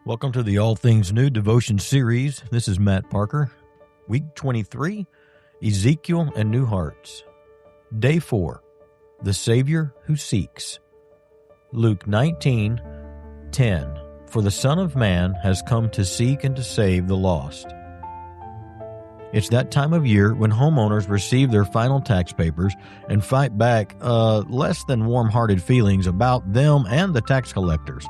Welcome to the All Things New Devotion Series. This is Matt Parker. Week 23, Ezekiel and New Hearts. Day 4, The Savior Who Seeks. Luke 19:10. For the Son of Man has come to seek and to save the lost. It's that time of year when homeowners receive their final tax papers and fight back less than warm-hearted feelings about them and the tax collectors.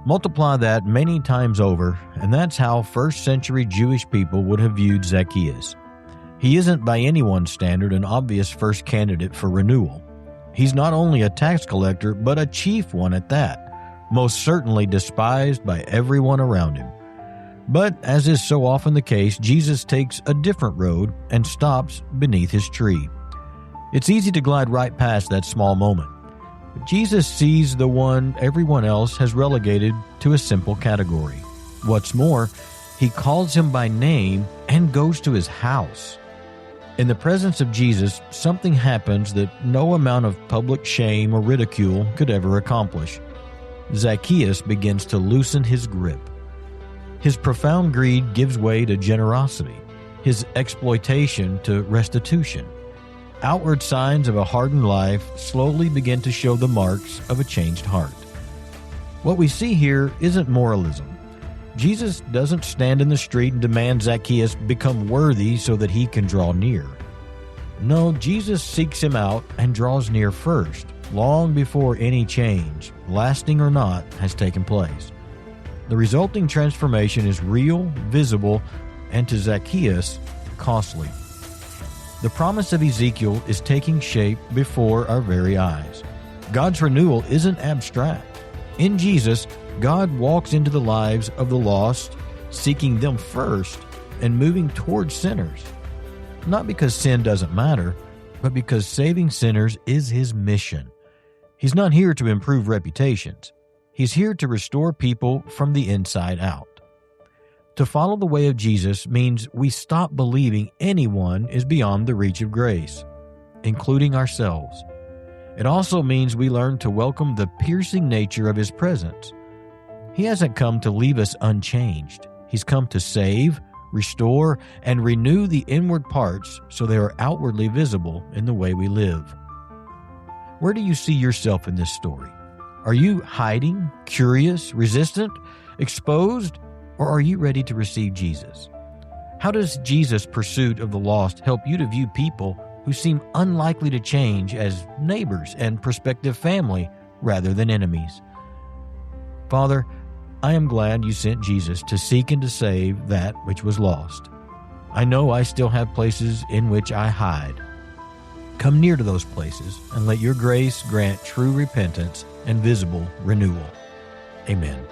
Multiply that many times over, and that's how first-century Jewish people would have viewed Zacchaeus. He isn't by anyone's standard an obvious first candidate for renewal. He's not only a tax collector, but a chief one at that, most certainly despised by everyone around him. But, as is so often the case, Jesus takes a different road and stops beneath his tree. It's easy to glide right past that small moment. Jesus sees the one everyone else has relegated to a simple category. What's more, he calls him by name and goes to his house. In the presence of Jesus, something happens that no amount of public shame or ridicule could ever accomplish. Zacchaeus begins to loosen his grip. His profound greed gives way to generosity, his exploitation to restitution. Outward signs of a hardened life slowly begin to show the marks of a changed heart. What we see here isn't moralism. Jesus doesn't stand in the street and demand Zacchaeus become worthy so that he can draw near. No, Jesus seeks him out and draws near first, long before any change, lasting or not, has taken place. The resulting transformation is real, visible, and to Zacchaeus, costly. The promise of Ezekiel is taking shape before our very eyes. God's renewal isn't abstract. In Jesus, God walks into the lives of the lost, seeking them first and moving towards sinners. Not because sin doesn't matter, but because saving sinners is his mission. He's not here to improve reputations. He's here to restore people from the inside out. To follow the way of Jesus means we stop believing anyone is beyond the reach of grace, including ourselves. It also means we learn to welcome the piercing nature of his presence. He hasn't come to leave us unchanged. He's come to save, restore, and renew the inward parts so they are outwardly visible in the way we live. Where do you see yourself in this story? Are you hiding, curious, resistant, exposed? Or are you ready to receive Jesus? How does Jesus' pursuit of the lost help you to view people who seem unlikely to change as neighbors and prospective family rather than enemies? Father, I am glad you sent Jesus to seek and to save that which was lost. I know I still have places in which I hide. Come near to those places and let your grace grant true repentance and visible renewal. Amen.